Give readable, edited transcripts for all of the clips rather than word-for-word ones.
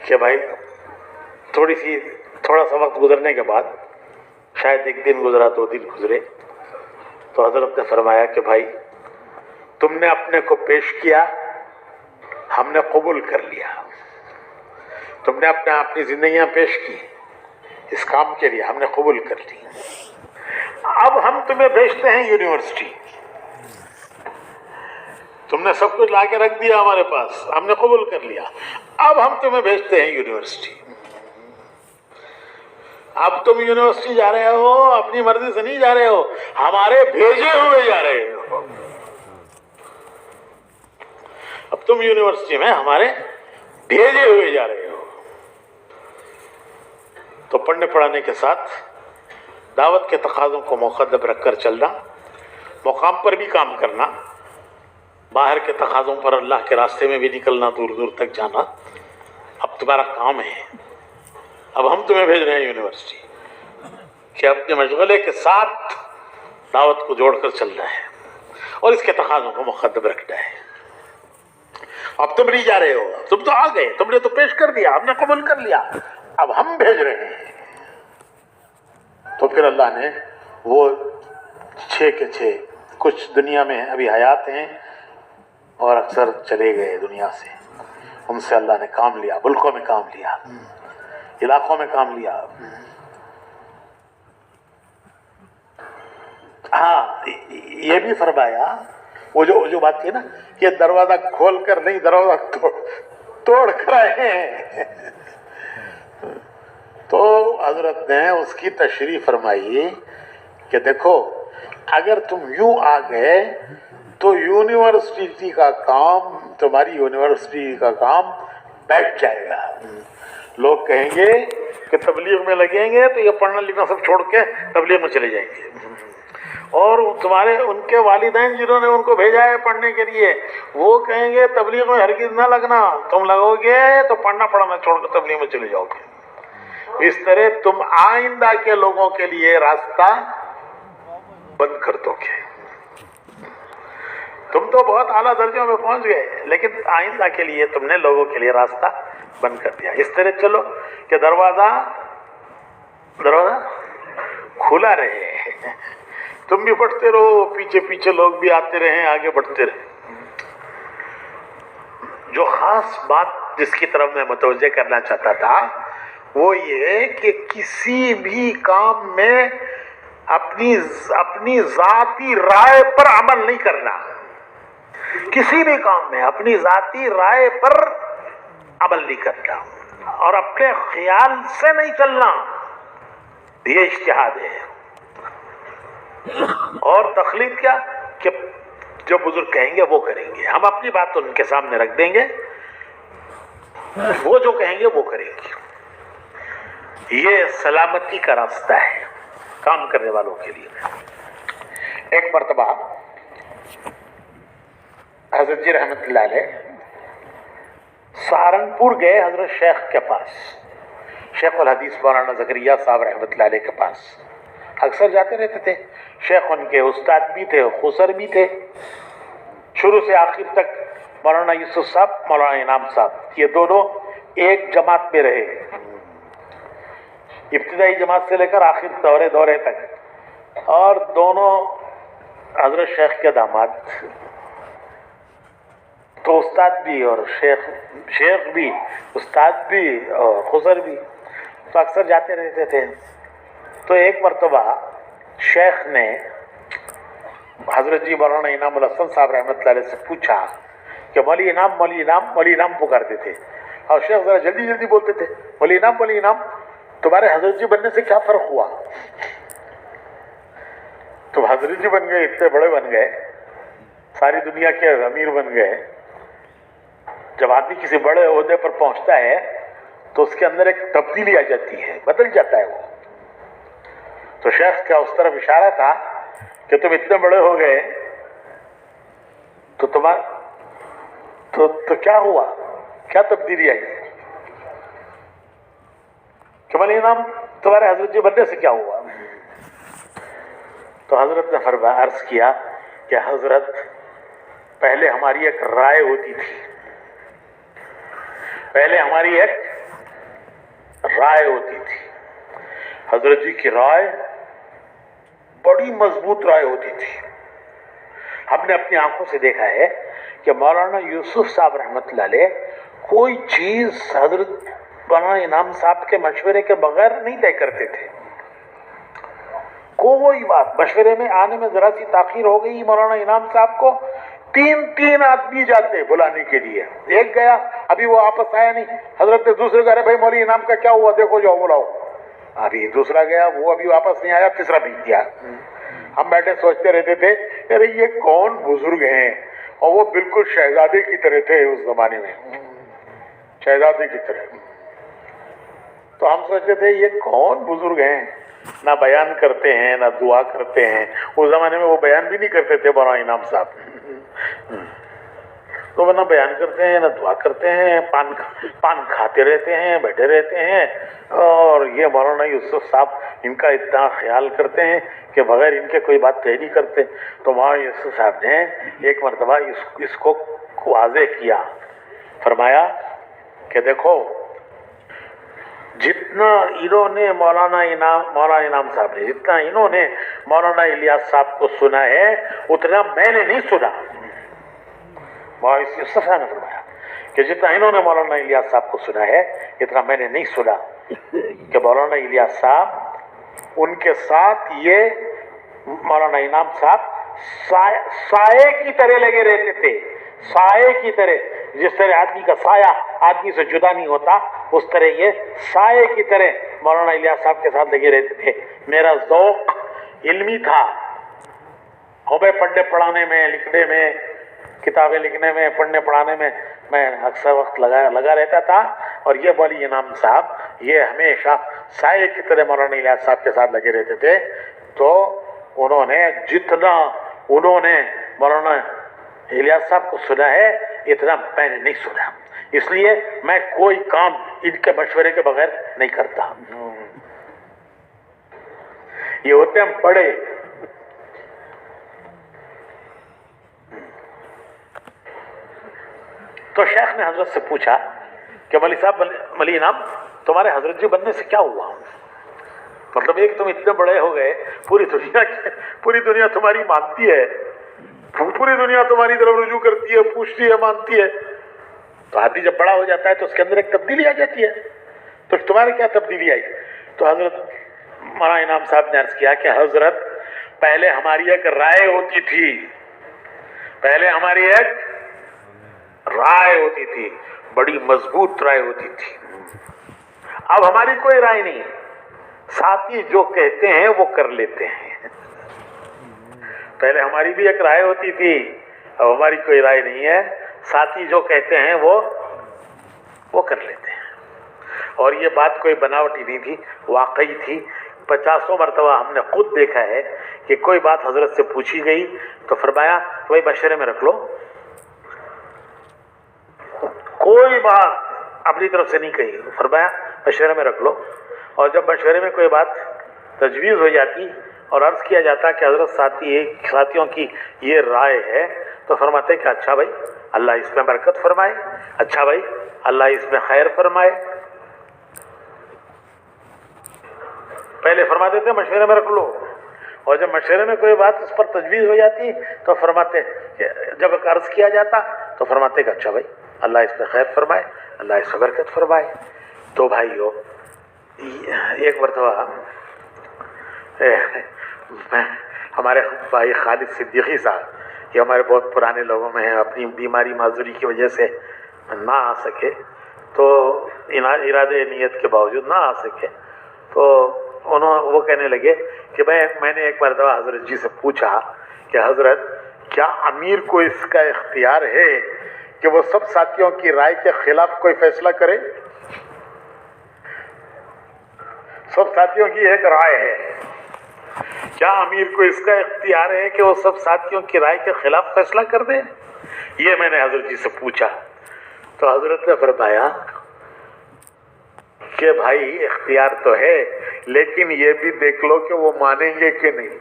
کہ بھائی تھوڑا سا وقت گزرنے کے بعد، شاید ایک دن گزرا، 2 دن گزرے، تو حضرت نے فرمایا کہ بھائی تم نے اپنے کو پیش کیا، ہم نے قبول کر لیا. تم نے اپنی زندگیاں پیش کی اس کام کے لیے، ہم نے قبول کر لی. اب ہم تمہیں بھیجتے ہیں یونیورسٹی. تم نے سب کچھ لا کے رکھ دیا ہمارے پاس، ہم نے قبول کر لیا. اب ہم تمہیں بھیجتے ہیں یونیورسٹی. اب تم یونیورسٹی جا رہے ہو، اپنی مرضی سے نہیں جا رہے ہو، ہمارے بھیجے ہوئے جا رہے ہو. اب تم یونیورسٹی میں ہمارے بھیجے ہوئے جا رہے ہو. تو پڑھنے پڑھانے کے ساتھ دعوت کے تقاضوں کو مقدم رکھ کر چلنا، مقام پر بھی کام کرنا، باہر کے تقاضوں پر اللہ کے راستے میں بھی نکلنا، دور دور تک جانا، اب تمہارا کام ہے. اب ہم تمہیں بھیج رہے ہیں یونیورسٹی کہ اپنے مشغلے کے ساتھ دعوت کو جوڑ کر چلنا ہے اور اس کے تقاضوں کو مقدم رکھنا ہے. اب تم نہیں جا رہے ہو، تم تو آ گئے، تم نے تو پیش کر دیا، ہم نے قبول کر لیا، اب ہم بھیج رہے ہیں. تو پھر اللہ نے وہ 6 کے 6 کچھ دنیا میں ابھی حیات ہیں اور اکثر چلے گئے دنیا سے، ان سے اللہ نے کام لیا، ملکوں میں کام لیا، علاقوں میں کام لیا. ہاں یہ بھی فرمایا، وہ جو بات تھی نا کہ دروازہ کھول کر نہیں، دروازہ توڑ کر آئے ہیں. تو حضرت نے اس کی تشریح فرمائی کہ دیکھو اگر تم یوں آ گئے تو یونیورسٹی کا کام، تمہاری یونیورسٹی کا کام بیٹھ جائے گا. لوگ کہیں گے کہ تبلیغ میں لگیں گے تو یہ پڑھنا لکھنا سب چھوڑ کے تبلیغ میں چلے جائیں گے، اور ان کے والدین جنہوں نے ان کو بھیجا ہے پڑھنے کے لیے وہ کہیں گے تبلیغ میں ہرگز نہ لگنا، تم لگو گے تو پڑھنا پڑھانا چھوڑ کر تبلیغ میں چلے جاؤ گے. اس طرح تم آئندہ کے لوگوں کے لیے راستہ بند کر دو گے. تم تو بہت اعلیٰ درجوں میں پہنچ گئے، لیکن آئندہ کے لیے تم نے لوگوں کے لیے راستہ بند کر دیا. اس طرح چلو کہ دروازہ کھلا رہے، تم بھی بڑھتے رہو، پیچھے پیچھے لوگ بھی آتے رہیں، آگے بڑھتے رہے. جو خاص بات جس کی طرف میں متوجہ کرنا چاہتا تھا وہ یہ کہ کسی بھی کام میں اپنی ذاتی رائے پر عمل نہیں کرنا. کسی بھی کام میں اپنی ذاتی رائے پر عمل نہیں کرنا اور اپنے خیال سے نہیں چلنا، یہ اجتہاد ہے. اور تخلیق کیا کہ جو بزرگ کہیں گے وہ کریں گے، ہم اپنی بات ان کے سامنے رکھ دیں گے، وہ جو کہیں گے وہ کریں گے. یہ سلامتی کا راستہ ہے کام کرنے والوں کے لیے. ایک مرتبہ حضرت جی رحمت اللہ علیہ سہارنپور گئے حضرت شیخ کے پاس، شیخ الحدیث مولانا زکریا صاحب رحمت اللہ علیہ کے پاس. اکثر جاتے رہتے تھے. شیخ ان کے استاد بھی تھے، خسر بھی تھے. شروع سے آخر تک مولانا یوسف صاحب، مولانا انعام صاحب، یہ دونوں ایک جماعت میں رہے، ابتدائی جماعت سے لے کر آخر دورے تک. اور دونوں حضرت شیخ کے داماد، تو استاد بھی اور شیخ بھی، استاد بھی اور خسر بھی، تو اکثر جاتے رہتے تھے. تو ایک مرتبہ شیخ نے حضرت جی مولانا انعام الحسن صاحب رحمۃ اللہ علیہ سے پوچھا کہ مولی انعام پکارتے تھے اور شیخ ذرا جلدی جلدی بولتے تھے، مولی انعام تمہارے حضرت جی بننے سے کیا فرق ہوا؟ تم حضرت جی بن گئے، اتنے بڑے بن گئے، ساری دنیا کے امیر بن گئے. جب آدمی کسی بڑے عہدے پر پہنچتا ہے تو اس کے اندر ایک تبدیلی آ جاتی ہے، بدل جاتا ہے وہ. تو شیخ کا اس طرف اشارہ تھا کہ تم اتنے بڑے ہو گئے تو کیا ہوا، کیا تبدیلی آئی؟ کہ مولی انعام تمہارے حضرت جی بننے سے کیا ہوا؟ تو حضرت نے فرمایا، عرض کیا کہ حضرت پہلے ہماری ایک رائے ہوتی تھی، پہلے ہماری ایک رائے ہوتی تھی. حضرت جی کی رائے بڑی مضبوط رائے ہوتی تھی. ہم نے اپنی آنکھوں سے دیکھا ہے کہ مولانا یوسف صاحب رحمۃ اللہ علیہ کوئی چیز حضرت مولانا انعام صاحب کے مشورے کے بغیر نہیں طے کرتے تھے. کوئی بات مشورے میں آنے میں ذرا سی تاخیر ہو گئی مولانا انعام صاحب کو 3 آدمی جاتے بلانے کے لیے. ایک گیا, ابھی وہ واپس آیا نہیں, حضرت نے دوسرے کو, ارے بھائی مولوی انعام کا کیا ہوا, دیکھو جاؤ بلاؤ. ابھی دوسرا گیا, وہ ابھی واپس نہیں آیا, تیسرا بھیج دیا. ہم بیٹھے سوچتے رہتے تھے ارے یہ کون بزرگ ہیں, اور وہ بالکل شہزادے کی طرح تھے اس زمانے میں, شہزادے کی طرح. تو ہم سوچتے تھے یہ کون بزرگ ہیں, نہ بیان کرتے ہیں نہ دعا کرتے ہیں. اس زمانے میں وہ بیان بھی نہیں کرتے تھے مولانا انعام صاحب, تو وہ نہ بیان کرتے ہیں نہ دعا کرتے ہیں, پان کھاتے رہتے ہیں, بیٹھے رہتے ہیں. اور یہ مولانا یوسف صاحب ان کا اتنا خیال کرتے ہیں کہ بغیر ان کے کوئی بات طے نہیں کرتے. تو مولانا یوسف صاحب نے ایک مرتبہ اس کو واضح کیا, فرمایا کہ دیکھو جتنا انہوں نے مولانا انعام صاحب نے, جتنا انہوں نے مولانا الیاس صاحب کو سنا ہے اتنا میں نے نہیں سنا. مولانا یوسف صاحب نے فرمایا کہ جتنا انہوں نے مولانا الیاس صاحب کو سنا ہے اتنا میں نے نہیں سنا. کہ مولانا الیاس صاحب ان کے ساتھ یہ مولانا انعام صاحب سائے کی طرح لگے رہتے تھے, سائے کی طرح. جس طرح آدمی کا سایہ آدمی سے جدا نہیں ہوتا, اس طرح یہ سائے کی طرح مولانا الیاس صاحب کے ساتھ لگے رہتے تھے. میرا ذوق علمی تھا, ہمیں پڑھنے پڑھانے میں, لکھنے میں, کتابیں لکھنے میں, پڑھنے پڑھانے میں اکثر وقت لگا رہتا تھا. اور یہ مولوی انعام صاحب یہ ہمیشہ سائے کی طرح مولانا الیاس صاحب کے ساتھ لگے رہتے تھے. تو انہوں نے جتنا انہوں نے مولانا الیاس صاحب کو سنا ہے اتنا میں نے نہیں سنا, اس لیے میں کوئی کام ان کے مشورے کے بغیر نہیں کرتا. یہ ہوتے ہم پڑھے. تو شیخ نے حضرت سے پوچھا کہ مولوی صاحب, مولوی انعام تمہارے حضرت جی بننے سے کیا ہوا؟ مطلب ایک تم اتنے بڑے ہو گئے, پوری دنیا تمہاری مانتی ہے, پوری دنیا تمہاری طرف رجوع کرتی ہے, پوچھتی ہے, مانتی ہے. تو آدمی جب بڑا ہو جاتا ہے تو اس کے اندر ایک تبدیلی آ جاتی ہے. تو تمہارے کیا تبدیلی آئی؟ تو حضرت مولانا انعام صاحب نے عرض کیا کہ حضرت پہلے ہماری ایک رائے ہوتی تھی, پہلے ہماری ایک رائے ہوتی تھی, بڑی مضبوط رائے ہوتی تھی. اب ہماری کوئی رائے نہیں, ساتھی جو کہتے ہیں وہ کر لیتے ہیں. پہلے ہماری بھی ایک رائے ہوتی تھی, اب ہماری کوئی رائے نہیں ہے, ساتھی جو کہتے ہیں وہ کر لیتے ہیں. اور یہ بات کوئی بناوٹی نہیں تھی, واقعی تھی. 50 مرتبہ ہم نے خود دیکھا ہے کہ کوئی بات حضرت سے پوچھی گئی تو فرمایا کہ بھائی مشورے میں رکھ لو, کوئی بات اپنی طرف سے نہیں کہی, فرمایا مشورے میں رکھ لو. اور جب مشورے میں کوئی بات تجویز ہو جاتی اور عرض کیا جاتا کہ حضرت ساتھیوں کی یہ رائے ہے, تو فرماتے کہ اچھا بھائی اللہ اس میں برکت فرمائے, اچھا بھائی اللہ اس میں خیر فرمائے. پہلے فرماتے تھے مشورے میں رکھ لو, اور جب مشورے میں کوئی بات اس پر تجویز ہو جاتی تو فرماتے, جب عرض کیا جاتا تو فرماتے کہ اچھا بھائی اللہ اس میں خیر فرمائے, اللہ اس میں برکت فرمائے. تو بھائیو ایک مرتبہ ہمارے بھائی خالد صدیقی صاحب, یہ ہمارے بہت پرانے لوگوں میں ہیں, اپنی بیماری معذوری کی وجہ سے نہ آ سکے, تو ارادے نیت کے باوجود نہ آ سکے. تو وہ کہنے لگے کہ میں نے ایک مرتبہ حضرت جی سے پوچھا کہ حضرت کیا امیر کو اس کا اختیار ہے کہ وہ سب ساتھیوں کی رائے کے خلاف کوئی فیصلہ کرے؟ سب ساتھیوں کی ایک رائے ہے, کیا امیر کو اس کا اختیار ہے کہ وہ سب ساتھیوں کی رائے کے خلاف فیصلہ کر دے؟ یہ میں نے حضرت جی سے پوچھا. تو حضرت نے فرمایا کہ بھائی اختیار تو ہے, لیکن یہ بھی دیکھ لو کہ وہ مانیں گے کہ نہیں.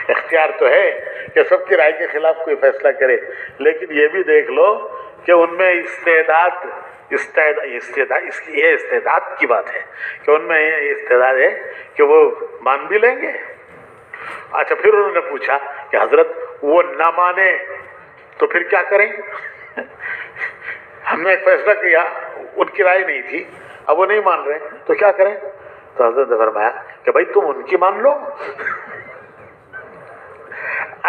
اختیار تو ہے کہ سب کی رائے کے خلاف کوئی فیصلہ کرے, لیکن یہ بھی دیکھ لو کہ ان میں استعداد یہ استعداد کی بات ہے کہ ان میں یہ استعداد ہے کہ وہ مان بھی لیں گے. اچھا پھر انہوں نے پوچھا کہ حضرت وہ نہ مانے تو پھر کیا کریں؟ ہم نے ایک فیصلہ کیا، ان کی رائے نہیں تھی، اب وہ نہیں مان رہے تو کیا کریں؟ تو حضرت نے فرمایا کہ بھائی تم ان کی مان لو.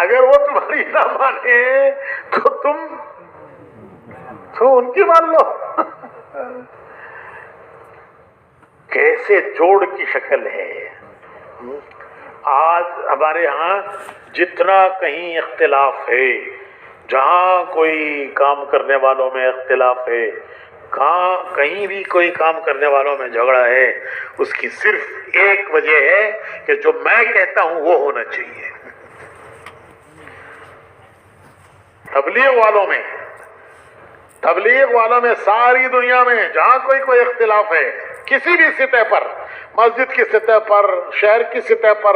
اگر وہ تمہاری نہ مانے تو ان کی مان لو. کیسے جوڑ کی شکل ہے. آج ہمارے ہاں جتنا کہیں اختلاف ہے، جہاں کوئی کام کرنے والوں میں اختلاف ہے، کہیں بھی کوئی کام کرنے والوں میں جھگڑا ہے، اس کی صرف ایک وجہ ہے کہ جو میں کہتا ہوں وہ ہونا چاہیے. تبلیغ والوں میں ساری دنیا میں جہاں کوئی اختلاف ہے، کسی بھی سطح پر، مسجد کی سطح پر، شہر کی سطح پر،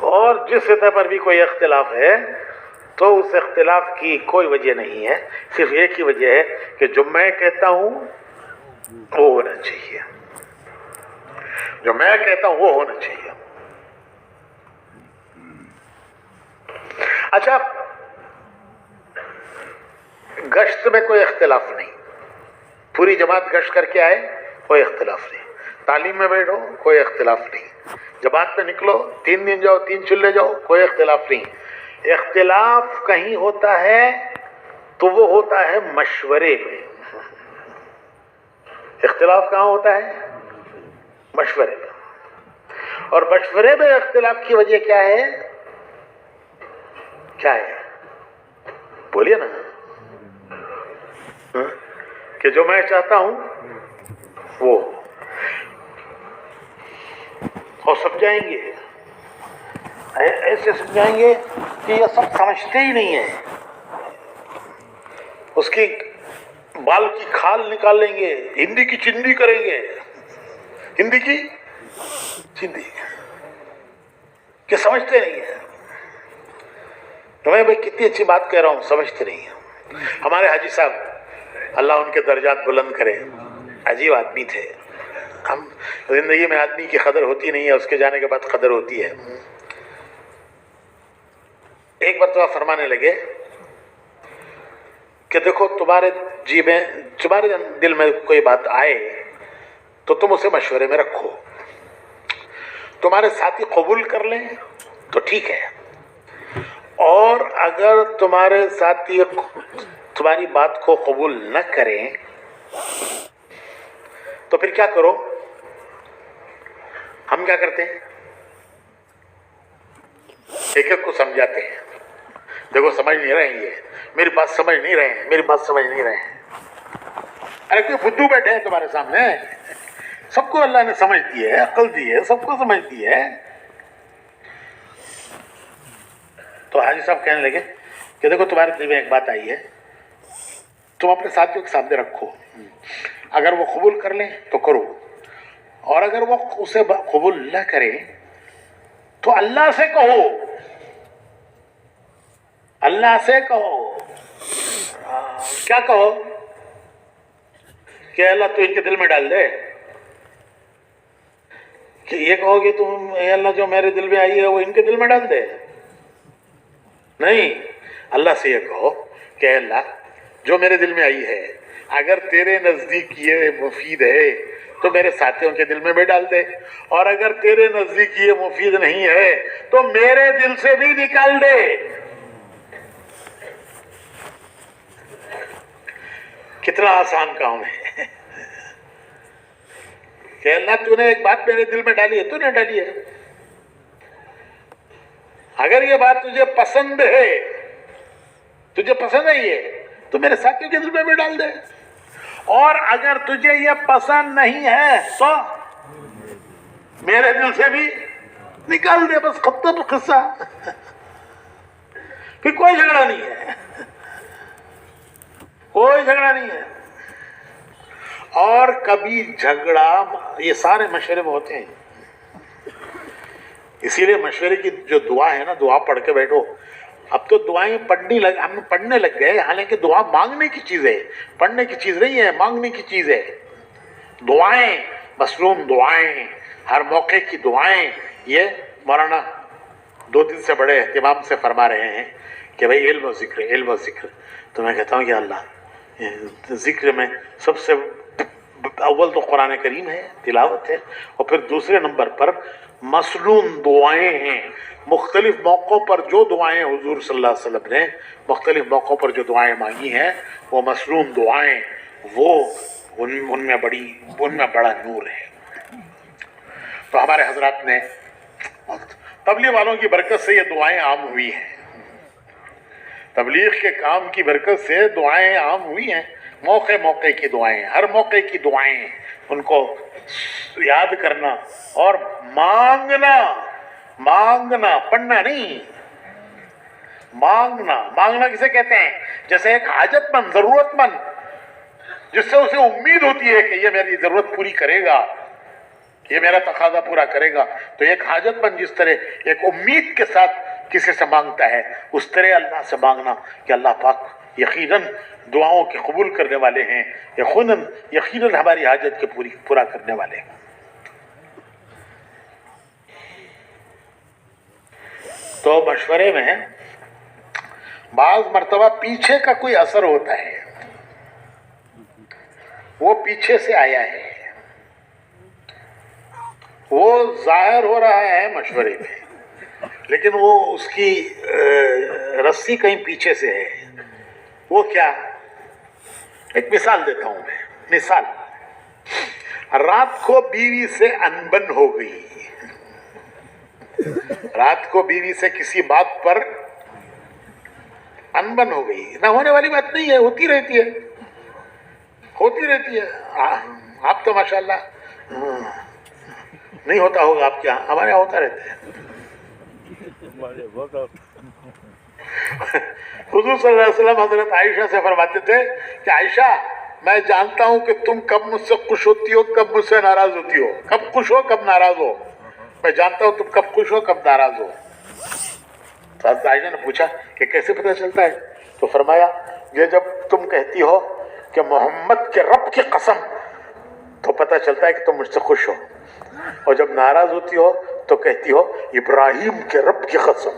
اور جس سطح پر بھی کوئی اختلاف ہے، تو اس اختلاف کی کوئی وجہ نہیں ہے، صرف ایک ہی وجہ ہے کہ جو میں کہتا ہوں وہ ہونا چاہیے. جو میں کہتا ہوں وہ ہونا چاہیے. اچھا، گشت میں کوئی اختلاف نہیں، پوری جماعت گشت کر کے آئے کوئی اختلاف نہیں. تعلیم میں بیٹھو کوئی اختلاف نہیں. جماعت میں نکلو 3 دن جاؤ 3 چلے جاؤ کوئی اختلاف نہیں. اختلاف کہیں ہوتا ہے تو وہ ہوتا ہے مشورے میں. اختلاف کہاں ہوتا ہے؟ مشورے میں. اور مشورے میں اختلاف کی وجہ کیا ہے؟ کیا ہے؟ بولیے نا. کہ جو میں چاہتا ہوں وہ، اور سمجھائیں گے، ایسے سمجھائیں گے کہ یہ سب سمجھتے ہی نہیں ہیں. اس کی بال کی کھال نکال لیں گے، ہندی کی چندی کریں گے، ہندی کی چندی، کہ سمجھتے نہیں ہیں. تو میں بھائی کتنی اچھی بات کہہ رہا ہوں، سمجھتے نہیں ہیں. ہمارے حاجی صاحب اللہ ان کے درجات بلند کرے، عجیب آدمی تھے. ہم زندگی میں آدمی کی قدر ہوتی نہیں ہے، اس کے جانے کے بعد قدر ہوتی ہے. ایک مرتبہ فرمانے لگے کہ دیکھو تمہارے دل میں کوئی بات آئے تو تم اسے مشورے میں رکھو. تمہارے ساتھی قبول کر لیں تو ٹھیک ہے، اور اگر تمہارے ساتھی تمہاری بات کو قبول نہ کریں تو پھر کیا کرو؟ ہم کیا کرتے ہیں؟ ایک ایک کو سمجھاتے ہیں. دیکھو سمجھ نہیں رہے ہیں، یہ میری بات سمجھ نہیں رہے ہیں، میری بات سمجھ نہیں رہے ہیں. ارے کوئی بدھو بیٹھے ہیں تمہارے سامنے، سب کو اللہ نے سمجھ دی ہے، عقل دی ہے، سب کو سمجھ دی ہے. تو حاجی صاحب کہنے لگے کہ دیکھو تمہارے دل میں ایک بات آئی ہے، تم اپنے ساتھیوں کے سامنے رکھو. اگر وہ قبول کر لیں تو کرو، اور اگر وہ اسے قبول نہ کریں تو اللہ سے کہو. اللہ سے کہو. کیا کہو؟ کہ اللہ تو ان کے دل میں ڈال دے. کہ یہ کہو کہ تم اے اللہ جو میرے دل میں آئی ہے وہ ان کے دل میں ڈال دے؟ نہیں، اللہ سے یہ کہو کہ اے اللہ جو میرے دل میں آئی ہے اگر تیرے نزدیک یہ مفید ہے تو میرے ساتھیوں کے دل میں بھی ڈال دے، اور اگر تیرے نزدیک یہ مفید نہیں ہے تو میرے دل سے بھی نکال دے. کتنا آسان کام ہے کہ اللہ تو نے ایک بات میرے دل میں ڈالی ہے، تو نے ڈالی ہے. اگر یہ بات تجھے پسند ہے، تجھے پسند ہے یہ، تو میرے ساتھیوں کے دل میں بھی ڈال دے، اور اگر تجھے یہ پسند نہیں ہے تو میرے دل سے بھی نکال دے. بس ختم قصہ. پھر کوئی جھگڑا نہیں ہے، کوئی جھگڑا نہیں ہے. اور کبھی جھگڑا یہ سارے مشورے میں ہوتے ہیں. اسی لیے مشورے کی جو دعا ہے نا، دعا پڑھ کے بیٹھو. اب تو دعائیں ہم پڑھنے لگ گئے، حالانکہ دعا مانگنے کی چیز ہے، پڑھنے کی چیز نہیں ہے، مانگنے کی چیز ہے. دعائیں، مصنون دعائیں، ہر موقع کی دعائیں. یہ مولانا 2 دن سے بڑے اہتمام سے فرما رہے ہیں کہ بھئی علم و ذکر، علم و ذکر. تو میں کہتا ہوں کہ اللہ، ذکر میں سب سے اول تو قرآن کریم ہے، تلاوت ہے، اور پھر دوسرے نمبر پر مصنون دعائیں ہیں. مختلف موقعوں پر جو دعائیں حضور صلی اللہ علیہ وسلم نے مختلف موقعوں پر جو دعائیں مانگی ہیں وہ مصنون دعائیں، وہ ان میں بڑا نور ہے. تو ہمارے حضرات نے تبلیغ والوں کی برکت سے یہ دعائیں عام ہوئی ہیں، تبلیغ کے کام کی برکت سے دعائیں عام ہوئی ہیں. موقع موقع کی دعائیں، ہر موقع کی دعائیں، ان کو یاد کرنا اور مانگنا، پڑھنا نہیں، مانگنا کسے کہتے ہیں؟ جیسے ایک حاجت مند، ضرورت مند، جس سے اسے امید ہوتی ہے کہ یہ میری ضرورت پوری کرے گا، یہ میرا تقاضا پورا کرے گا. تو ایک حاجت مند جس طرح ایک امید کے ساتھ کسی سے مانگتا ہے، اس طرح اللہ سے مانگنا کہ اللہ پاک یقیناً دعاؤں کے قبول کرنے والے ہیں، یقیناً ہماری حاجت کے پورا کرنے والے ہیں. تو مشورے میں بعض مرتبہ پیچھے کا کوئی اثر ہوتا ہے، وہ پیچھے سے آیا ہے، وہ ظاہر ہو رہا ہے مشورے میں، لیکن وہ اس کی رسی کہیں پیچھے سے ہے. وہ کیا؟ ایک مثال دیتا ہوں میں. مثال، رات کو بیوی سے انبن ہو گئی، رات کو بیوی سے کسی بات پر انبن ہو گئی. نہ ہونے والی بات نہیں ہے، ہوتی رہتی ہے. آپ تو ماشاءاللہ نہیں ہوتا ہوگا آپ کے یہاں، ہمارے یہاں ہوتا رہتا ہے. حضور صلی اللہ علیہ وسلم حضرت عائشہ سے فرماتے تھے کہ عائشہ، میں جانتا ہوں کہ تم کب مجھ سے خوش ہوتی ہو، کب مجھ سے ناراض ہوتی ہو، کب خوش ہو کب ناراض ہو. میں جانتا ہوں تم کب خوش ہو کب ناراض ہو. تو حضرت عائشہ نے پوچھا کہ کیسے پتہ چلتا ہے؟ تو فرمایا، یہ جب تم کہتی ہو کہ محمد کے رب کی قسم، تو پتہ چلتا ہے کہ تم مجھ سے خوش ہو. اور جب ناراض ہوتی ہو تو کہتی ہو ابراہیم کے رب کی قسم.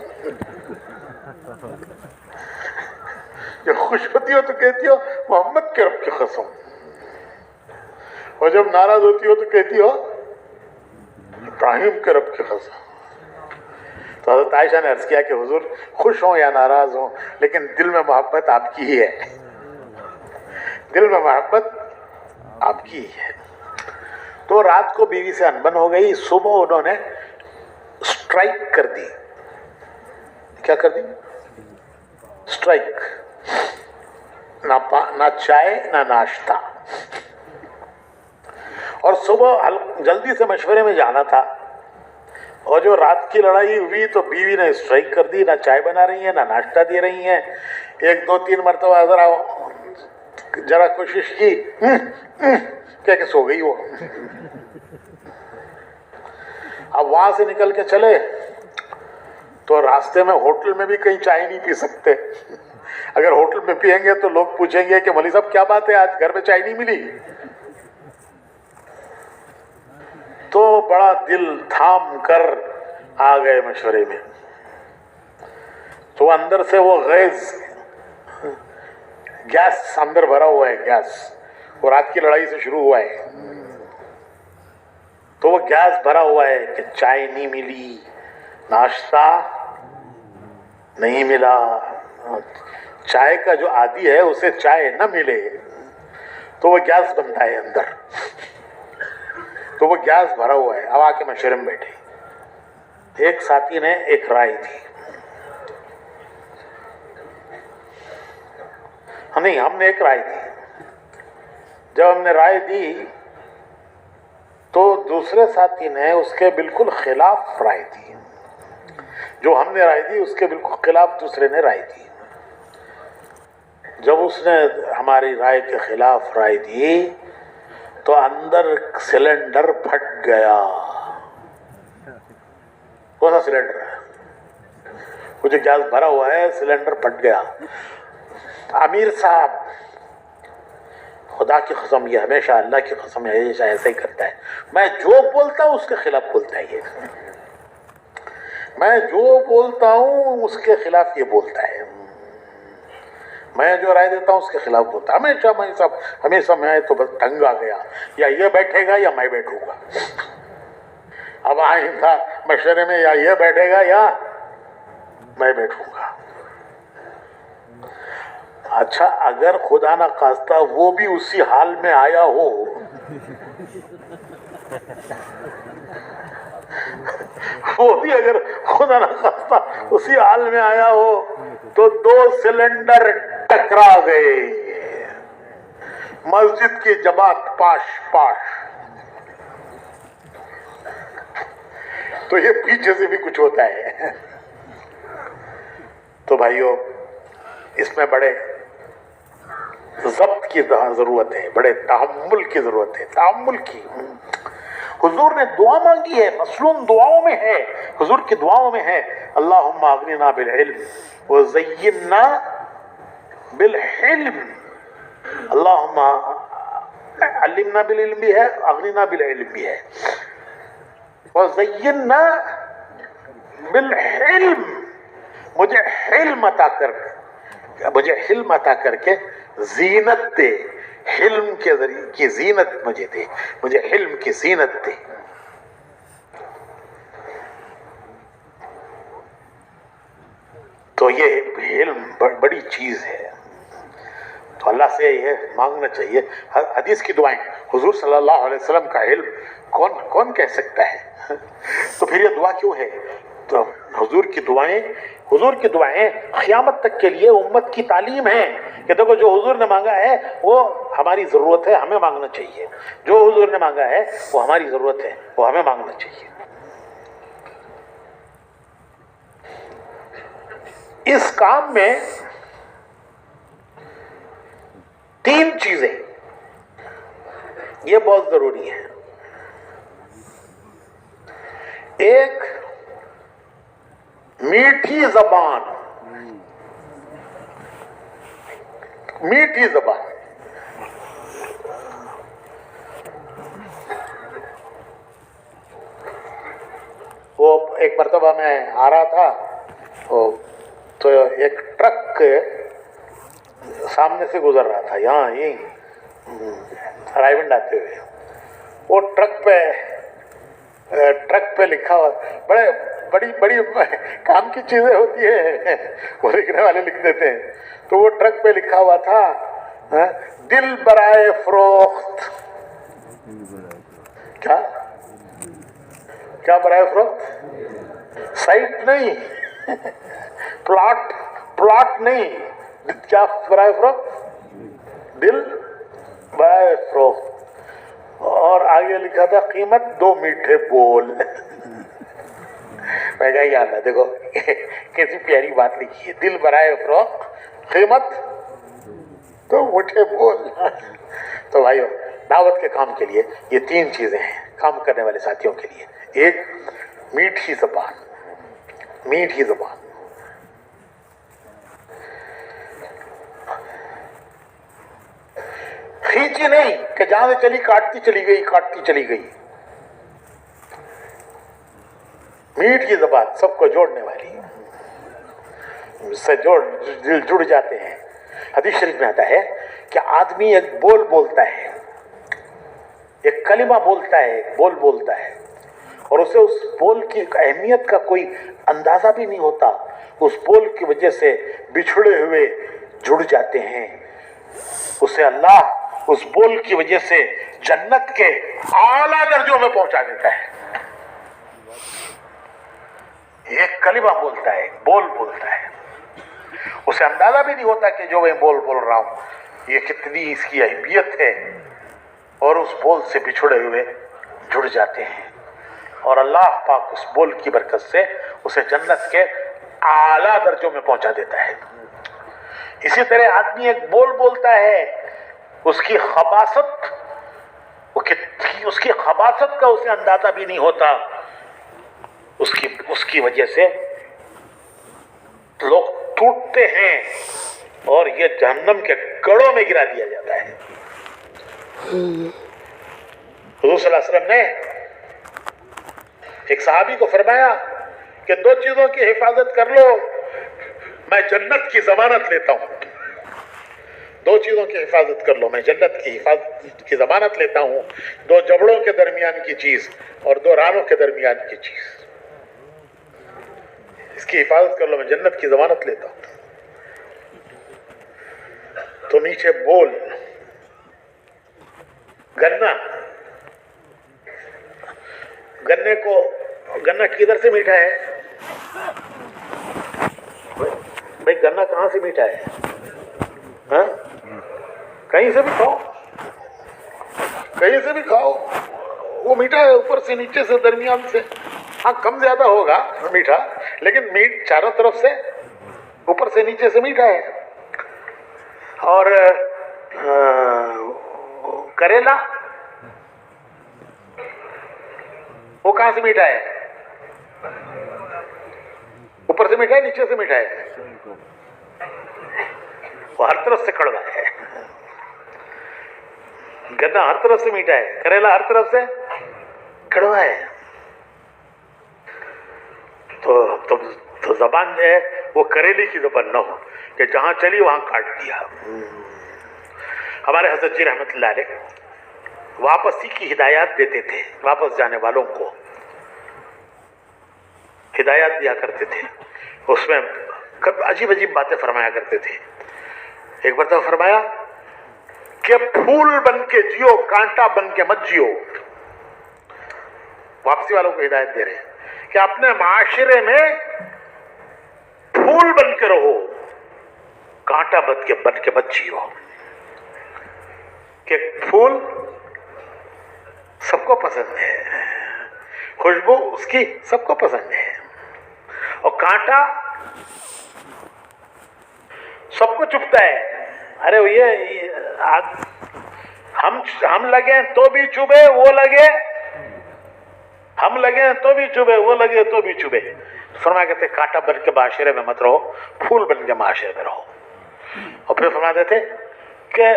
جب خوش ہوتی ہو تو کہتی ہو محمد کے رب کی قسم، اور جب ناراض ہوتی ہو تو کہتی ہو ابراہیم کے رب کی قسم. تو حضرت عائشہ نے عرض کیا کہ حضور، خوش ہوں یا ناراض ہوں، لیکن دل میں محبت آپ کی ہی ہے، دل میں محبت آپ کی ہی ہے. تو رات کو بیوی سے انبن ہو گئی، صبح انہوں نے اسٹرائک کر دی. کیا کر دی؟ اسٹرائک. نہ چائے نہ ناشتہ. اور صبح جلدی سے مشورے میں جانا تھا، اور جو رات کی لڑائی ہوئی تو بیوی نے اسٹرائک کر دی، نہ چائے بنا رہی ہیں نہ ناشتہ دے رہی ہیں. 1 2 3 مرتبہ ذرا کوشش کی کہ سو گئی وہ. اب وہاں سے نکل کے چلے تو راستے میں ہوٹل میں بھی کہیں چائے نہیں پی سکتے. اگر ہوٹل میں پیئیں گے تو لوگ پوچھیں گے کہ مولوی صاحب کیا بات ہے، آج گھر میں چائے نہیں ملی. تو بڑا دل تھام کر آ گئے مشورے میں. تو اندر سے وہ گیس اندر بھرا ہوا ہے، گیس وہ رات کی لڑائی سے شروع ہوا ہے. تو وہ گیس بھرا ہوا ہے کہ چائے نہیں ملی، ناشتہ نہیں ملا. چائے کا جو عادی ہے اسے چائے نہ ملے تو وہ گیس بنتا ہے اندر. تو وہ گیس بھرا ہوا ہے. اب آ کے مشورے میں بیٹھے. ایک ساتھی نے ایک رائے دی، نہیں ہم نے ایک رائے دی. جب ہم نے رائے دی تو دوسرے ساتھی نے اس کے بالکل خلاف رائے دی. جو ہم نے رائے دی اس کے بالکل خلاف دوسرے نے رائے دی. جب اس نے ہماری رائے کے خلاف رائے دی تو اندر سلنڈر پھٹ گیا. کون سا سلنڈر ہے؟ مجھے گیس بھرا ہوا ہے، سلنڈر پھٹ گیا. امیر صاحب خدا کی قسم، یہ ہمیشہ اللہ کی قسم ہمیشہ ایسا ہی کرتا ہے. میں جو بولتا ہوں اس کے خلاف بولتا ہے یہ. میں جو بولتا ہوں اس کے خلاف یہ بولتا ہے. میں جو رائے دیتا ہوں اس کے خلاف بولتا ہے. ہمیشہ میں تو بس تنگ آ گیا، یا یہ بیٹھے گا یا میں بیٹھوں گا. اب آئندہ مشورے میں یا یہ بیٹھے گا یا میں بیٹھوں گا. اچھا اگر خدا نہ خواستہ وہ بھی اسی حال میں آیا ہو، وہ بھی اگر خدا نہ خواستہ اسی حال میں آیا ہو تو 2 سلنڈر ٹکرا گئے، مسجد کی جماعت پاش پاش. تو یہ پیچھے سے بھی کچھ ہوتا ہے. تو بھائیو اس میں بڑے ضبط کی ضرورت ہے، بڑے تحمل کی ضرورت ہے، تحمل کی. حضور نے دعا مانگی ہے، مصنون دعاؤں میں ہے، حضور کی دعاؤں میں ہے اللہم اغننا بالعلم وزینا بالحلم. اللہم علمنا بالعلم بھی ہے، اغننا بالعلم بھی ہے، وزینا بالحلم. مجھے حلم عطا کر، مجھے حلم عطا کر کے زینت دے، حلم کے ذریعے کی زینت مجھے دے، مجھے حلم کی زینت دے. تو یہ علم بڑی چیز ہے. تو اللہ سے یہ مانگنا چاہیے. حدیث کی دعائیں، حضور صلی اللہ علیہ وسلم کا علم کون کہہ سکتا ہے؟ تو پھر یہ دعا کیوں ہے؟ تو حضور کی دعائیں قیامت تک کے لیے امت کی تعلیم ہے کہ دیکھو جو حضور نے مانگا ہے وہ ہماری ضرورت ہے، ہمیں مانگنا چاہیے. جو حضور نے مانگا ہے وہ ہماری ضرورت ہے، وہ ہمیں مانگنا چاہیے. اس کام میں 3 چیزیں یہ بہت ضروری ہیں. ایک میٹھی زبان، میٹھی زبان. وہ ایک مرتبہ میں آ رہا تھا تو ایک ٹرک سامنے سے گزر رہا تھا، یہاں ہی رائیونڈ آتے ہوئے. وہ ٹرک پہ لکھا ہوا، بڑی کام کی چیزیں ہوتی ہیں وہ لکھنے والے لکھ دیتے ہیں. تو وہ ٹرک پہ لکھا ہوا تھا دل برائے فروخت. کیا برائے فروخت؟ سائٹ نہیں، پلاٹ نہیں، کیا برائے فروخت؟ دل برائے فروخت. اور آگے لکھا تھا قیمت 2 میٹھے بول. میں کہا یا اللہ دیکھو کیسی پیاری بات لکھی ہے، دل برائے فروخت، قیمت 2 میٹھے بول. تو بھائیو دعوت کے کام کے لیے یہ 3 چیزیں ہیں کام کرنے والے ساتھیوں کے لیے. ایک میٹھی زبان، میٹھی زبان. کھینچی نہیں کہ جہاں سے چلی کاٹتی چلی گئی. میٹھی زبان سب کو جوڑنے والی، اس سے دل جڑ جاتے ہیں. حدیث شریف میں آتا ہے کہ آدمی ایک بول بولتا ہے، ایک کلمہ بولتا ہے، ایک بول بولتا ہے، اور اسے اس بول کی اہمیت کا کوئی اندازہ بھی نہیں ہوتا. اس بول کی وجہ سے بچھڑے ہوئے جڑ جاتے ہیں. اسے اللہ اس بول کی وجہ سے جنت کے اعلیٰ درجوں میں پہنچا دیتا ہے. ایک کلمہ بولتا ہے، ایک بول بولتا ہے، اسے اندازہ بھی نہیں ہوتا کہ جو میں بول رہا ہوں یہ کتنی اس کی اہمیت ہے، اور اس بول سے بچھڑے ہوئے جڑ جاتے ہیں. اور اللہ پاک اس بول کی برکت سے اسے جنت کے اعلیٰ درجوں میں پہنچا دیتا ہے. اسی طرح آدمی ایک بول بولتا ہے، اس کی خباثت کا اسے اندازہ بھی نہیں ہوتا. اس کی وجہ سے لوگ ٹوٹتے ہیں اور یہ جہنم کے گڑھوں میں گرا دیا جاتا ہے. حضور صلی اللہ علیہ وسلم نے ایک صحابی کو فرمایا کہ 2 چیزوں کی حفاظت کر لو میں جنت کی ضمانت لیتا ہوں. 2 چیزوں کی حفاظت کر لو میں جنت کی حفاظت کی ضمانت لیتا ہوں. 2 جبڑوں کے درمیان کی چیز اور 2 رانوں کے درمیان کی چیز. اس کی حفاظت کر لو میں جنت کی ضمانت لیتا ہوں. تو نیچے بول گنا گنا کدھر سے میٹھا ہے بھائی؟ گنا کہاں سے میٹھا ہے؟ ہاں کہیں سے بھی کھاؤ، کہیں سے بھی کھاؤ وہ میٹھا ہے، اوپر سے نیچے سے درمیان سے. ہاں کم زیادہ ہوگا میٹھا، لیکن میٹ چاروں طرف سے اوپر سے نیچے سے میٹھا ہے. اور کریلا وہ کہاں سے میٹھا ہے؟ اوپر سے میٹھا ہے نیچے سے میٹھا ہے؟ وہ ہر طرف سے کڑوا ہے. گنا ہر طرف سے میٹھا ہے، کریلا ہر طرف سے کڑوا ہے. تو زبان جو ہے وہ کریلی کی زبان نہ ہو کہ جہاں چلی وہاں کاٹ دیا. ہمارے حضرت جی رحمت اللہ علیہ واپسی کی ہدایات دیتے تھے، واپس جانے والوں کو ہدایات دیا کرتے تھے. اس میں عجیب عجیب باتیں فرمایا کرتے تھے. ایک مرتبہ فرمایا کہ پھول بن کے جیو، کانٹا بن کے مت جیو. واپسی والوں کو ہدایت دے رہے ہیں کہ اپنے معاشرے میں پھول بن کے رہو، کانٹا بن کے مت جیو. کہ پھول سب کو پسند ہے، خوشبو اس کی سب کو پسند ہے، اور کانٹا سب کو چبھتا ہے. ارے یہ ہم لگے تو بھی چبھے، وہ لگے ہم لگے تو بھی چبھے، وہ لگے تو بھی چبھے. فرمایا کہتے کانٹا بن کے معاشرے میں مت رہو، پھول بن کے معاشرے میں رہو. اور پھر فرما دیتے کہ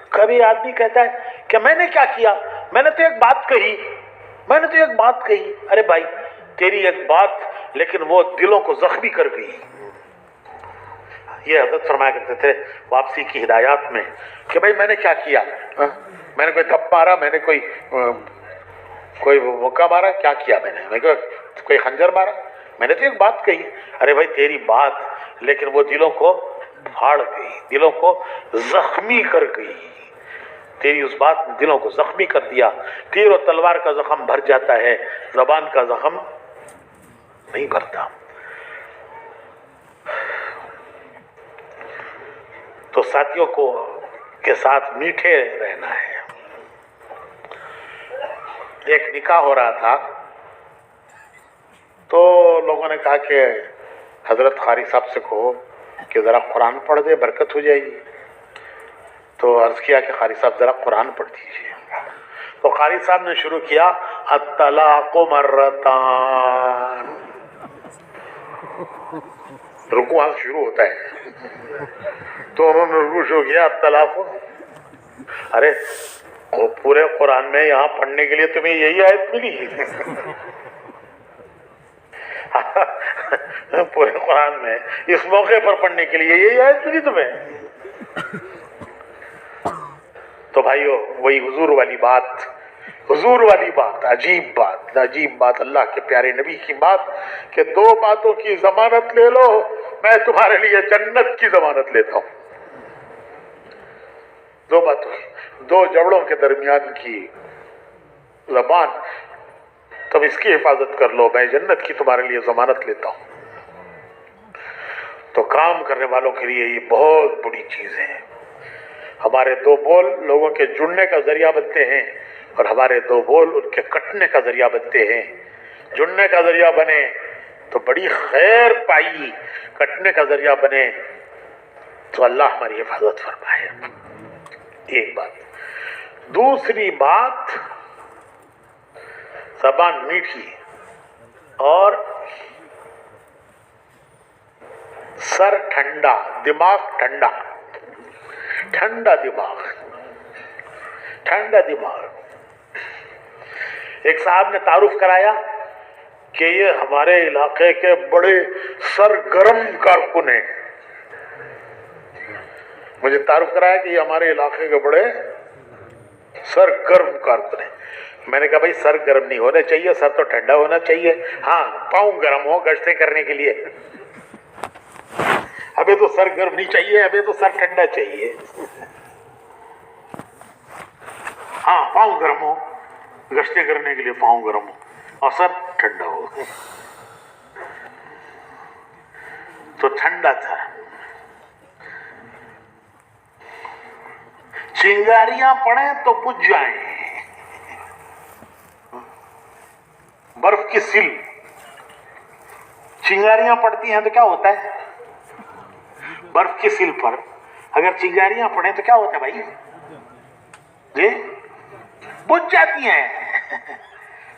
کبھی آدمی کہتا ہے کہ میں نے کیا کیا، میں نے تو ایک بات کہی. ارے بھائی تیری ایک بات لیکن وہ دلوں کو زخمی کر گئی. یہ حضرت فرمایا کرتے تھے واپسی کی ہدایات میں کہ بھائی میں نے کیا کیا، میں نے کوئی تھپ مارا، میں نے کوئی موقع مارا، کیا کیا میں نے کوئی خنجر مارا، میں نے تو ایک بات کہی. ارے بھائی تیری بات لیکن وہ دلوں کو پھاڑ گئی، دلوں کو زخمی کر گئی. تیری اس بات نے دلوں کو زخمی کر دیا. تیر و تلوار کا زخم بھر جاتا ہے، زبان کا زخم نہیں بھرتا. تو ساتھیوں کو کے ساتھ میٹھے رہنا ہے. ایک نکاح ہو رہا تھا تو لوگوں نے کہا کہ حضرت قاری صاحب سے کہو کہ ذرا قرآن پڑھ دے، برکت ہو جائے گی. تو عرض کیا کہ قاری صاحب ذرا قرآن پڑھ دیجیے. تو قاری صاحب نے شروع کیا الطلاق مرتان. رکوع وہاں شروع ہوتا ہے تو انہوں نے رکوع شروع کیا الطلاق. ارے پورے قرآن میں یہاں پڑھنے کے لیے تمہیں یہی آیت ملی؟ پورے قرآن میں اس موقع پر پڑھنے کے لیے یہی آیت ملی تمہیں؟ تو بھائیو وہی حضور والی بات، عجیب بات، اللہ کے پیارے نبی کی بات کہ 2 باتوں کی ضمانت لے لو، میں تمہارے لیے جنت کی ضمانت لیتا ہوں. 2 باتوں کی، 2 جبڑوں کے درمیان کی زبان، تم اس کی حفاظت کر لو، میں جنت کی تمہارے لیے ضمانت لیتا ہوں. تو کام کرنے والوں کے لیے یہ بہت بڑی چیز ہے. ہمارے 2 بول لوگوں کے جڑنے کا ذریعہ بنتے ہیں اور ہمارے 2 بول ان کے کٹنے کا ذریعہ بنتے ہیں. جڑنے کا ذریعہ بنے تو بڑی خیر پائی، کٹنے کا ذریعہ بنے تو اللہ ہماری حفاظت فرمائے. ایک بات. دوسری بات، زبان میٹھی اور سر ٹھنڈا، دماغ ٹھنڈا، ٹھنڈا دماغ، ٹھنڈا دماغ. ایک صاحب نے تعارف کرایا کہ یہ ہمارے علاقے کے بڑے سرگرم کارکن ہیں. مجھے تعارف کرایا کہ یہ ہمارے علاقے کے بڑے سرگرم کارکن ہیں. میں نے کہا بھائی سر گرم نہیں ہونا چاہیے، سر تو ٹھنڈا ہونا چاہیے. ہاں پاؤں گرم ہو گشتیں کرنے کے لیے. ابھی تو سر گرم نہیں چاہیے، ابھی تو سر ٹھنڈا چاہیے. ہاں پاؤں گرم ہو گشتیں کرنے کے لیے، پاؤں گرم ہو اور سر ٹھنڈا ہو. تو ٹھنڈا تھا. چنگاریاں پڑیں تو بجھ جائیں. برف کی سل، چنگاریاں پڑتی ہیں تو کیا ہوتا ہے؟ برف کی سل پر اگر چنگاریاں پڑیں تو کیا ہوتا ہے بھائی؟ جی بجھ جاتی ہیں.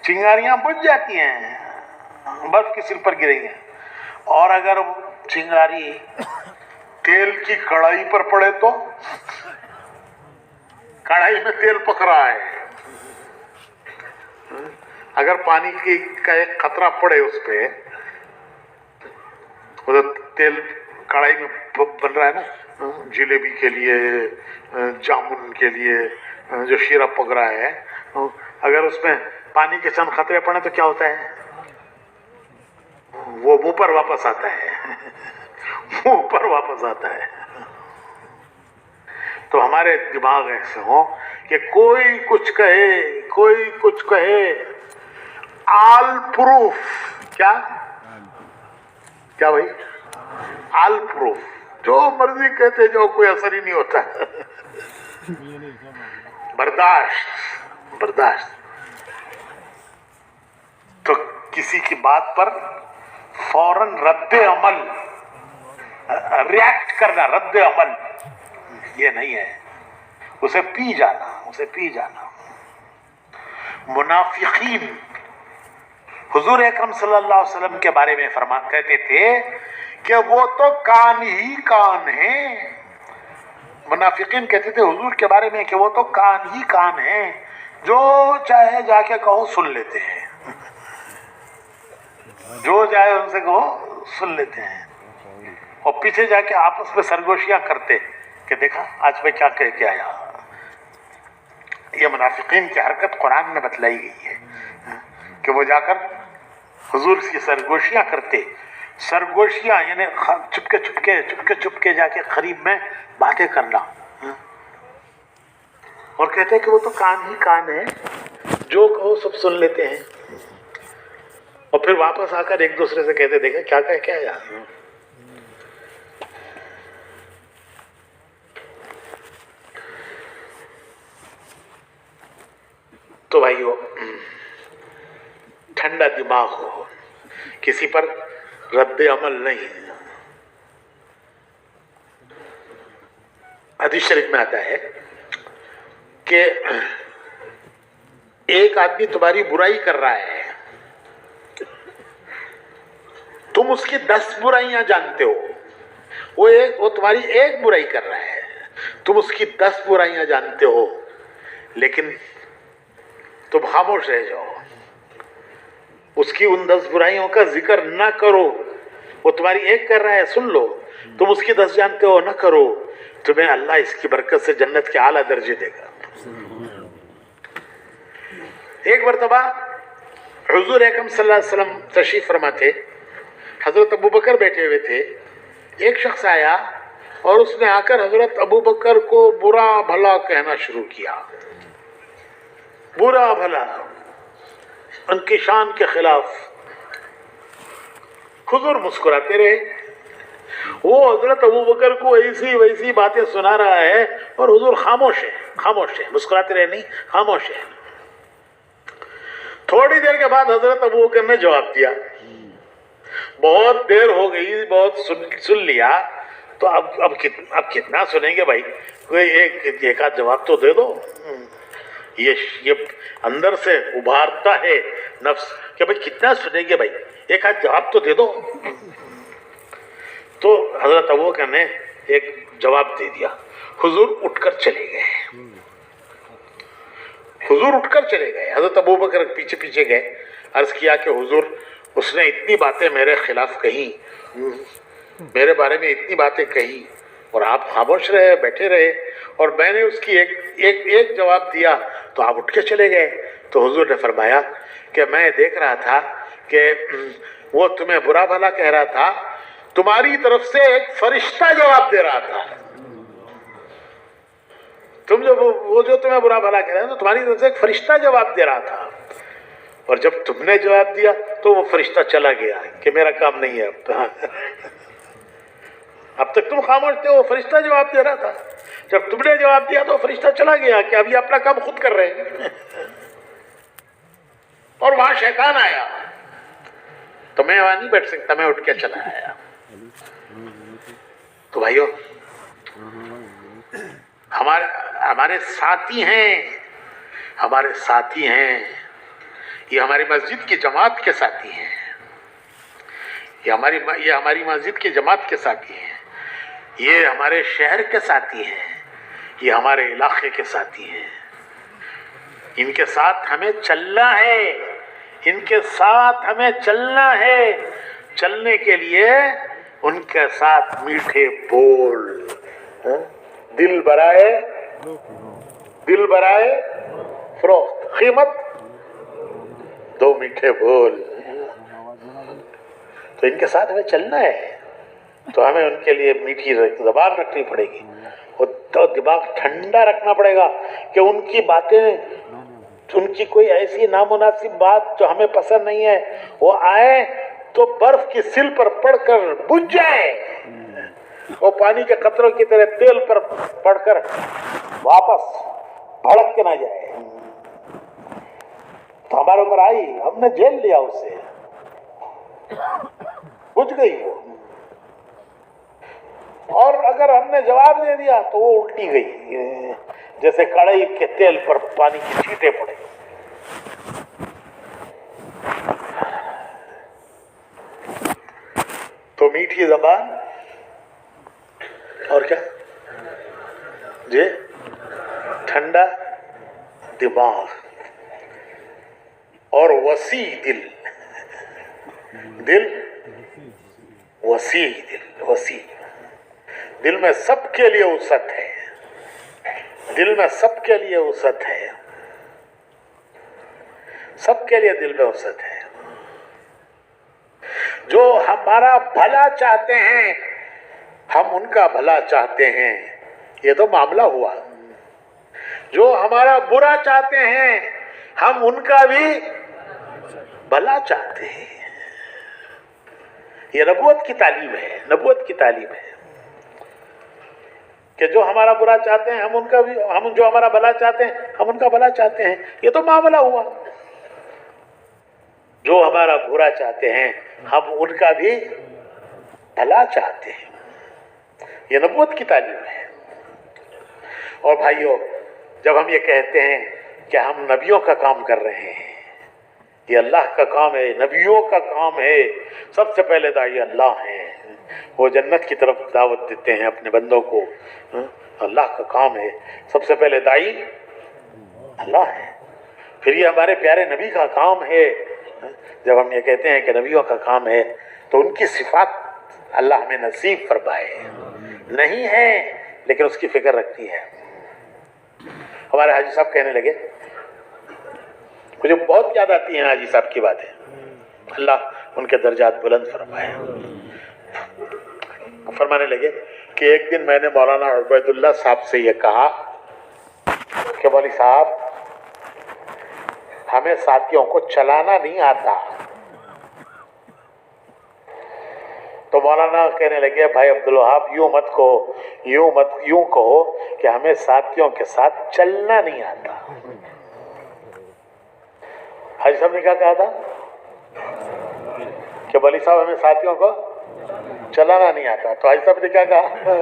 چنگاریاں بجھ جاتی ہیں، برف کی سل پر گریں گے. اور اگر چنگاری تیل کی کڑھائی پر پڑے تو کڑھائی میں تیل پک رہا ہے، اگر پانی کا ایک قطرہ پڑے اس پہ، تیل کڑھائی میں بن رہا ہے نا، جلیبی کے لیے، جامن کے لیے جو شیرہ پک رہا ہے، اگر اس میں پانی کے چند خطرے پڑے تو کیا ہوتا ہے؟ وہ منہ پر واپس آتا ہے. منہ پر واپس آتا ہے. تو ہمارے دماغ ایسے ہوں کہ کوئی کچھ کہے، کوئی کچھ کہے، آل پروف. کیا بھائی؟ آل پروف. جو مرضی کہتے جو کوئی اثر ہی نہیں ہوتا. برداشت. تو کسی کی بات پر فوراً رد عمل، ریاکٹ کرنا، رد عمل یہ نہیں ہے. اسے پی جانا. منافقین حضور اکرم صلی اللہ علیہ وسلم کے بارے میں کہتے تھے کہ وہ تو کان ہی کان ہیں. منافقین کہتے تھے حضور کے بارے میں کہ وہ تو کان ہی کان ہیں، جو چاہے جا کے کہو سن لیتے ہیں. جو چاہے ان سے کہو سن لیتے ہیں. اور پیچھے جا کے آپس میں سرگوشیاں کرتے کہ دیکھا آج میں کیا کہہ کے آیا. یہ منافقین کی حرکت قرآن میں بتلائی گئی ہے کہ وہ جا کر حضور کی سرگوشیاں کرتے. سرگوشیاں یعنی چپ کے جا کے قریب میں باتیں کرنا، اور کہتے ہیں کہ وہ تو کان ہی کان ہے، جو کہو سب سن لیتے ہیں. اور پھر واپس آ کر ایک دوسرے سے کہتے دیکھا کیا کہہ کے آیا. تو بھائیو ٹھنڈا دماغ ہو، کسی پر رد عمل نہیں. حدیث شریف میں آتا ہے کہ ایک آدمی تمہاری برائی کر رہا ہے، تم اس کی 10 برائیاں جانتے ہو. وہ تمہاری ایک برائی کر رہا ہے، تم اس کی 10 برائیاں جانتے ہو، لیکن تم خاموش رہ جاؤ. اس کی ان 10 برائیوں کا ذکر نہ کرو. وہ تمہاری ایک کر رہا ہے، سن لو. تم اس کی 10 جانتے ہو، نہ کرو. تمہیں اللہ اس کی برکت سے جنت کے اعلیٰ درجے دے گا. ایک مرتبہ حضور اکرم صلی اللہ علیہ وسلم تشریف فرما تھے، حضرت ابوبکر بیٹھے ہوئے تھے. ایک شخص آیا اور اس نے آ کر حضرت ابوبکر کو برا بھلا کہنا شروع کیا. برا بھلا، ان کی شان کے خلاف. حضور مسکراتے رہے. وہ حضرت ابوبکر کو ایسی ویسی باتیں سنا رہا ہے اور حضور خاموش ہے. مسکراتے رہے نہیں، خاموش ہے. تھوڑی دیر کے بعد حضرت ابوبکر نے جواب دیا. بہت دیر ہو گئی، بہت سن لیا، تو اب کتنا سنیں گے بھائی؟ کوئی ایک آدھ جواب تو دے دو. یہ اندر سے ابھارتا ہے نفس کہ بھائی کتنا سنیں گے بھائی، ایک آدھ جواب تو دے دو. تو حضرت ابو بکر نے ایک جواب دے دیا، حضور اٹھ کر چلے گئے، حضور اٹھ کر چلے گئے۔ حضرت ابو بکر پیچھے پیچھے گئے، عرض کیا کہ حضور اس نے اتنی باتیں میرے خلاف کہی، میرے بارے میں اتنی باتیں کہی، اور آپ خاموش رہے، بیٹھے رہے، اور میں نے اس کی ایک جواب دیا تو آپ اٹھ کے چلے گئے۔ تو حضور نے فرمایا کہ میں دیکھ رہا تھا کہ وہ تمہیں برا بھلا کہہ رہا تھا، تمہاری طرف سے ایک فرشتہ جواب دے رہا تھا۔ وہ جو تمہیں برا بھلا کہہ رہا تھا، تمہاری طرف سے ایک فرشتہ جواب دے رہا تھا، اور جب تم نے جواب دیا تو وہ فرشتہ چلا گیا کہ میرا کام نہیں ہے اب تک تم خاموش تھے، وہ فرشتہ جواب دے رہا تھا، جب تم نے جواب دیا تو وہ فرشتہ چلا گیا کہ اب یہ اپنا کام خود کر رہے ہیں۔ اور وہاں شیطان آیا تو میں وہاں نہیں بیٹھ سکتا، میں اٹھ کے چلا آیا۔ تو بھائیو، ہمارے ساتھی ہیں، ہمارے ساتھی ہیں، یہ ہماری مسجد کی جماعت کے ساتھی ہیں، یہ ہماری مسجد کی جماعت کے ساتھی ہیں، یہ ہمارے شہر کے ساتھی ہیں، یہ ہمارے علاقے کے ساتھی ہیں۔ ان کے ساتھ ہمیں چلنا ہے، ان کے ساتھ ہمیں چلنا ہے۔ چلنے کے لیے ان کے ساتھ میٹھے بول، دل برائے فروخت، قیمت دو میٹھے بول۔ تو ان کے ساتھ ہمیں چلنا ہے، تو ہمیں ان کے لیے میٹھی زبان رکھنی پڑے گی، اور دماغ ٹھنڈا رکھنا پڑے گا کہ ان کی باتیں، ان کی کوئی ایسی نامناسب بات جو ہمیں پسند نہیں ہے وہ آئے تو برف کی سل پر پڑ کر بجھ جائے، وہ پانی کے قطروں کی طرح تیل پر پڑ کر واپس بھڑک کے نہ جائے۔ تو ہمارے اوپر آئی، ہم نے جھیل لیا، اسے بجھ گئی وہ، اور اگر ہم نے جواب دے دیا تو وہ الٹی گئی، جیسے کڑھائی کے تیل پر پانی کی چھینٹیں پڑے۔ تو میٹھی زبان اور کیا جی، ٹھنڈا دماغ اور وسیع دل، وسیع دل میں سب کے لیے وسعت ہے، دل میں سب کے لیے وسعت ہے، سب کے لیے دل میں وسعت ہے۔ جو ہمارا بھلا چاہتے ہیں ہم ان کا بھلا چاہتے ہیں، یہ تو معاملہ ہوا۔ جو ہمارا برا چاہتے ہیں ہم ان کا بھی بھلا چاہتے ہیں۔ یہ نبوت کی تعلیم ہے، نبوت کی تعلیم ہے کہ جو ہمارا برا چاہتے ہیں ہم ان کا بھی، ہم جو ہمارا بھلا چاہتے ہیں ہم ان کا بھلا چاہتے ہیں، یہ تو معاملہ ہوا۔ جو ہمارا برا چاہتے ہیں ہم ان کا بھی بھلا چاہتے ہیں، یہ نبوت کی تعلیم ہے۔ اور بھائیو، جب ہم یہ کہتے ہیں کہ ہم نبیوں کا کام کر رہے ہیں، یہ اللہ کا کام ہے، نبیوں کا کام ہے، سب سے پہلے داعی اللہ ہیں، وہ جنت کی طرف دعوت دیتے ہیں اپنے بندوں کو، اللہ کا کام ہے، سب سے پہلے داعی اللہ ہے، پھر یہ ہمارے پیارے نبی کا کام ہے۔ جب ہم یہ کہتے ہیں کہ نبیوں کا کام ہے تو ان کی صفات اللہ ہمیں نصیب فرمائے، نہیں ہے لیکن اس کی فکر رکھتی ہے۔ ہمارے حاجی صاحب کہنے لگے، مجھے بہت یاد آتی ہیں حاجی صاحب کی باتیں، اللہ ان کے درجات بلند فرمائے۔ فرمانے لگے کہ ایک دن میں نے مولانا عبید اللہ صاحب سے یہ کہا کہ مولوی صاحب، ہمیں ساتھیوں کو چلانا نہیں آتا۔ تو مولانا کہنے لگے، بھائی عبدالوہاب یوں کہو کہ ہمیں ساتھیوں کے ساتھ چلنا نہیں آتا۔ حاجی صاحب نے کیا کہا تھا کہ مولوی صاحب ہمیں ساتھیوں کو چلانا نہیں آتا، تو حاجی صاحب نے کیا کہا،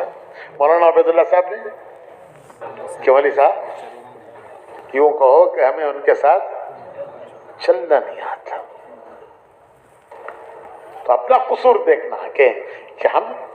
مولانا عبید اللہ صاحب نے، کہ مولوی صاحب یوں کہو کہ ہمیں ان کے ساتھ چلنا نہیں آتا۔ تو اپنا قصور دیکھنا کہ ہم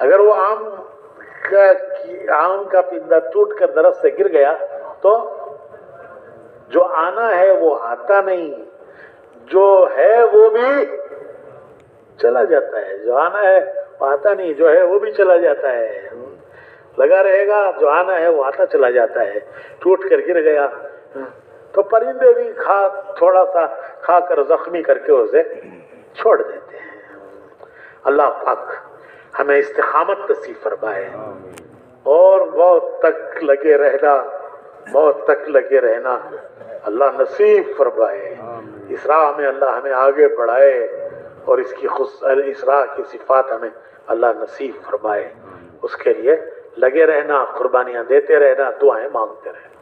اگر وہ آم کا پندا ٹوٹ کر درخت سے گر گیا تو جو آنا ہے وہ آتا نہیں، جو ہے وہ بھی چلا جاتا ہے. جو آنا ہے وہ آتا نہیں، جو ہے وہ بھی چلا جاتا ہے. لگا رہے گا، جو آنا ہے وہ آتا چلا جاتا ہے. ٹوٹ کر گر گیا تو پرندے بھی تھوڑا سا کھا کر زخمی کر کے اسے چھوڑ دیتے ہیں. اللہ پاک ہمیں استقامت نصیب فرمائے اور موت تک لگے رہنا اللہ نصیب فرمائے. اس راہ میں اللہ ہمیں آگے بڑھائے اور اس راہ کی صفات ہمیں اللہ نصیب فرمائے. اس کے لیے لگے رہنا، قربانیاں دیتے رہنا، دعائیں مانگتے رہنا.